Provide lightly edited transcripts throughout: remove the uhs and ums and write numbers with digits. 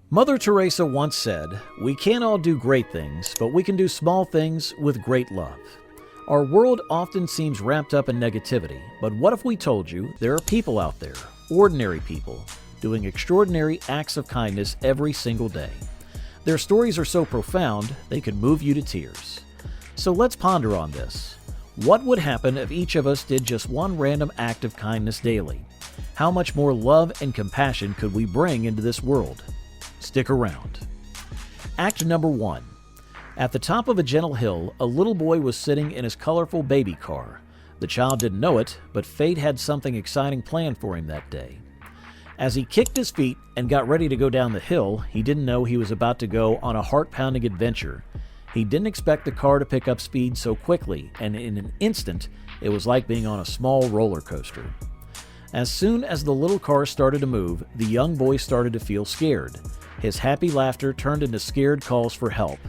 Mother Teresa once said, "We can't all do great things, but we can do small things with great love." Our world often seems wrapped up in negativity, but what if we told you there are people out there, ordinary people, doing extraordinary acts of kindness every single day? Their stories are so profound, they could move you to tears. So let's ponder on this. What would happen if each of us did just one random act of kindness daily? How much more love and compassion could we bring into this world? Stick around. Act number 1. At the top of a gentle hill, a little boy was sitting in his colorful baby car. The child didn't know it, but fate had something exciting planned for him that day. As he kicked his feet and got ready to go down the hill, he didn't know he was about to go on a heart-pounding adventure. He didn't expect the car to pick up speed so quickly, and in an instant, it was like being on a small roller coaster. As soon as the little car started to move, the young boy started to feel scared. His happy laughter turned into scared calls for help.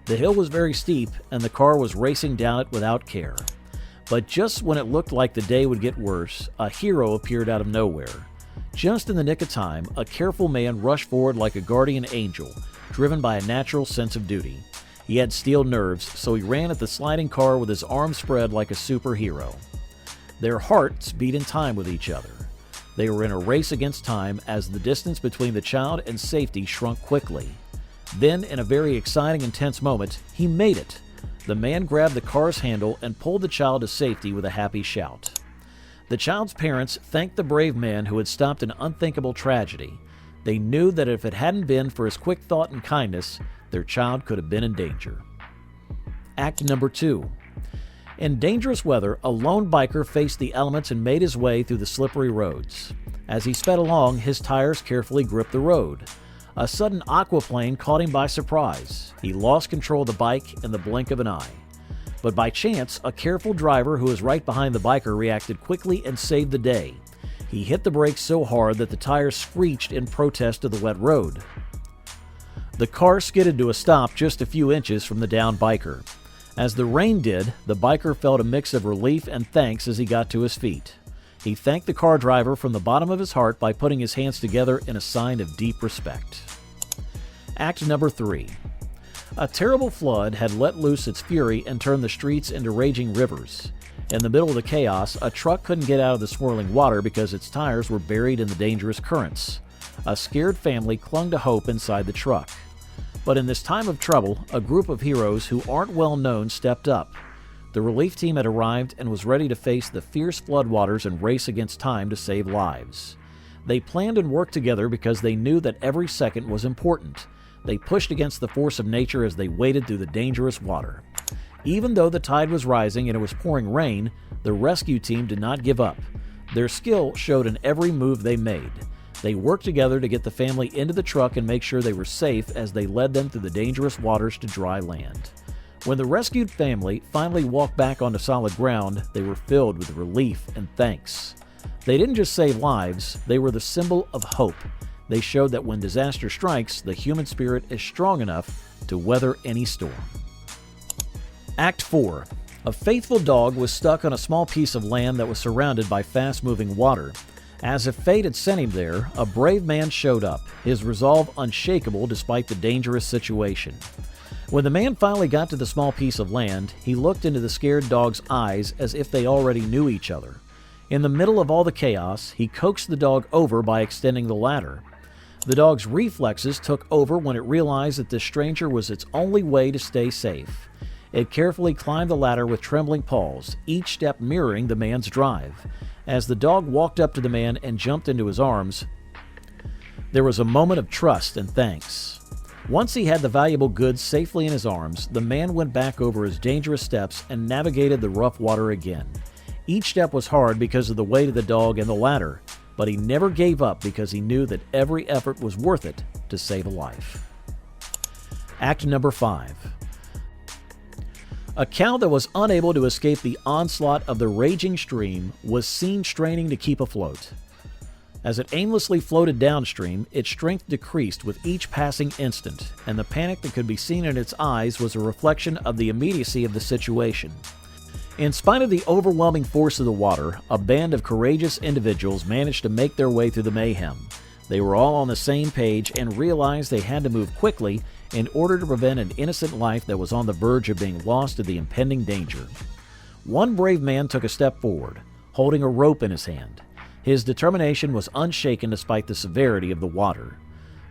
The hill was very steep, and the car was racing down it without care. But just when it looked like the day would get worse, a hero appeared out of nowhere. Just in the nick of time, a careful man rushed forward like a guardian angel, driven by a natural sense of duty. He had steel nerves, so he ran at the sliding car with his arms spread like a superhero. Their hearts beat in time with each other. They were in a race against time as the distance between the child and safety shrunk quickly. Then, in a very exciting and tense moment, he made it. The man grabbed the car's handle and pulled the child to safety with a happy shout. The child's parents thanked the brave man who had stopped an unthinkable tragedy. They knew that if it hadn't been for his quick thought and kindness, their child could have been in danger. Act number 2. In dangerous weather, a lone biker faced the elements and made his way through the slippery roads. As he sped along, his tires carefully gripped the road. A sudden aquaplane caught him by surprise. He lost control of the bike in the blink of an eye. But by chance, a careful driver who was right behind the biker reacted quickly and saved the day. He hit the brakes so hard that the tires screeched in protest of the wet road. The car skidded to a stop just a few inches from the downed biker. As the rain did, the biker felt a mix of relief and thanks as he got to his feet. He thanked the car driver from the bottom of his heart by putting his hands together in a sign of deep respect. Act number 3. A terrible flood had let loose its fury and turned the streets into raging rivers. In the middle of the chaos, a truck couldn't get out of the swirling water because its tires were buried in the dangerous currents. A scared family clung to hope inside the truck. But in this time of trouble, a group of heroes who aren't well known stepped up. The relief team had arrived and was ready to face the fierce floodwaters and race against time to save lives. They planned and worked together because they knew that every second was important. They pushed against the force of nature as they waded through the dangerous water. Even though the tide was rising and it was pouring rain, the rescue team did not give up. Their skill showed in every move they made. They worked together to get the family into the truck and make sure they were safe as they led them through the dangerous waters to dry land. When the rescued family finally walked back onto solid ground, they were filled with relief and thanks. They didn't just save lives, they were the symbol of hope. They showed that when disaster strikes, the human spirit is strong enough to weather any storm. Act 4. A faithful dog was stuck on a small piece of land that was surrounded by fast-moving water. As if fate had sent him there, a brave man showed up, his resolve unshakable despite the dangerous situation. When the man finally got to the small piece of land, he looked into the scared dog's eyes as if they already knew each other. In the middle of all the chaos, he coaxed the dog over by extending the ladder. The dog's reflexes took over when it realized that this stranger was its only way to stay safe. It carefully climbed the ladder with trembling paws, each step mirroring the man's drive. As the dog walked up to the man and jumped into his arms, there was a moment of trust and thanks. Once he had the valuable goods safely in his arms, the man went back over his dangerous steps and navigated the rough water again. Each step was hard because of the weight of the dog and the ladder, but he never gave up because he knew that every effort was worth it to save a life. Act number 5. A cow that was unable to escape the onslaught of the raging stream was seen straining to keep afloat. As it aimlessly floated downstream, its strength decreased with each passing instant, and the panic that could be seen in its eyes was a reflection of the immediacy of the situation. In spite of the overwhelming force of the water, a band of courageous individuals managed to make their way through the mayhem. They were all on the same page and realized they had to move quickly in order to prevent an innocent life that was on the verge of being lost to the impending danger. One brave man took a step forward, holding a rope in his hand. His determination was unshaken despite the severity of the water.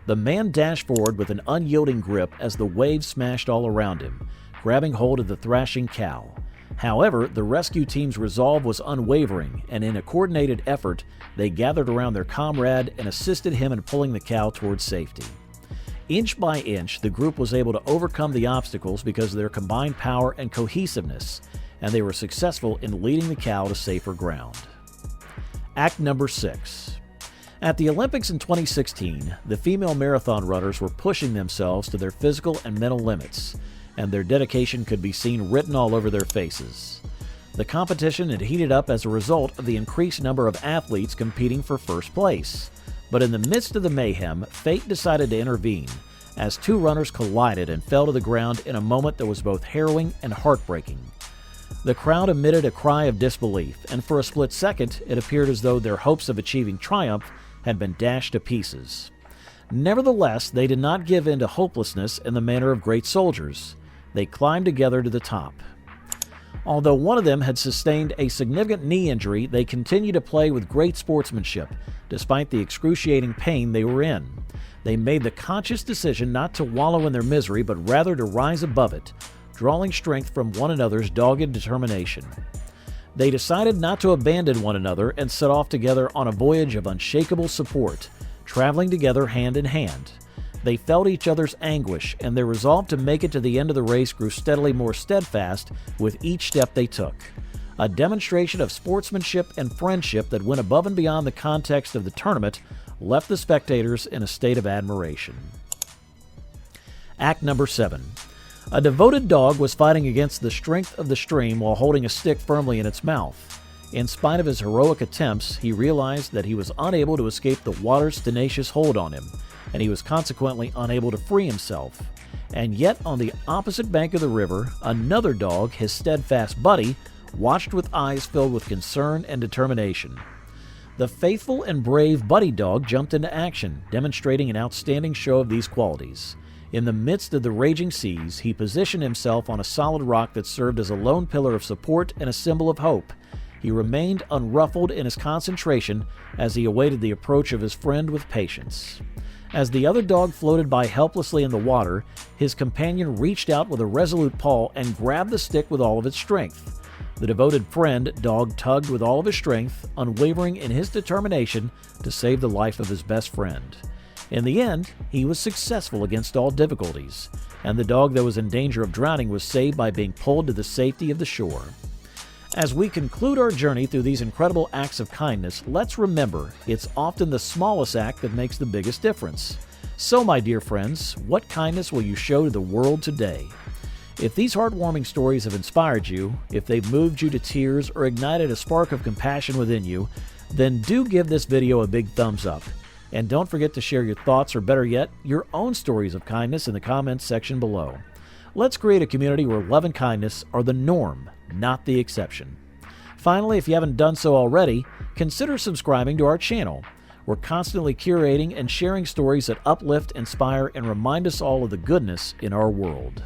The man dashed forward with an unyielding grip as the waves smashed all around him, grabbing hold of the thrashing cow. However, the rescue team's resolve was unwavering, and in a coordinated effort, they gathered around their comrade and assisted him in pulling the cow towards safety. Inch by inch, the group was able to overcome the obstacles because of their combined power and cohesiveness, and they were successful in leading the cow to safer ground. Act number 6. At the Olympics in 2016, the female marathon runners were pushing themselves to their physical and mental limits, and their dedication could be seen written all over their faces. The competition had heated up as a result of the increased number of athletes competing for first place. But in the midst of the mayhem, fate decided to intervene as two runners collided and fell to the ground in a moment that was both harrowing and heartbreaking. The crowd emitted a cry of disbelief, and for a split second, it appeared as though their hopes of achieving triumph had been dashed to pieces. Nevertheless, they did not give in to hopelessness in the manner of great soldiers. They climbed together to the top. Although one of them had sustained a significant knee injury, they continued to play with great sportsmanship, despite the excruciating pain they were in. They made the conscious decision not to wallow in their misery, but rather to rise above it, drawing strength from one another's dogged determination. They decided not to abandon one another and set off together on a voyage of unshakable support, traveling together hand in hand. They felt each other's anguish, and their resolve to make it to the end of the race grew steadily more steadfast with each step they took. A demonstration of sportsmanship and friendship that went above and beyond the context of the tournament left the spectators in a state of admiration. Act number 7. A devoted dog was fighting against the strength of the stream while holding a stick firmly in its mouth. In spite of his heroic attempts, he realized that he was unable to escape the water's tenacious hold on him, and he was consequently unable to free himself. And yet, on the opposite bank of the river, another dog, his steadfast buddy, watched with eyes filled with concern and determination. The faithful and brave buddy dog jumped into action, demonstrating an outstanding show of these qualities. In the midst of the raging seas, he positioned himself on a solid rock that served as a lone pillar of support and a symbol of hope. He remained unruffled in his concentration as he awaited the approach of his friend with patience. As the other dog floated by helplessly in the water, his companion reached out with a resolute paw and grabbed the stick with all of its strength. The devoted friend dog tugged with all of his strength, unwavering in his determination to save the life of his best friend. In the end, he was successful against all difficulties, and the dog that was in danger of drowning was saved by being pulled to the safety of the shore. As we conclude our journey through these incredible acts of kindness, let's remember it's often the smallest act that makes the biggest difference. So, my dear friends, what kindness will you show to the world today? If these heartwarming stories have inspired you, if they've moved you to tears or ignited a spark of compassion within you, then do give this video a big thumbs up. And don't forget to share your thoughts, or better yet, your own stories of kindness in the comments section below. Let's create a community where love and kindness are the norm, not the exception. Finally, if you haven't done so already, consider subscribing to our channel. We're constantly curating and sharing stories that uplift, inspire, and remind us all of the goodness in our world.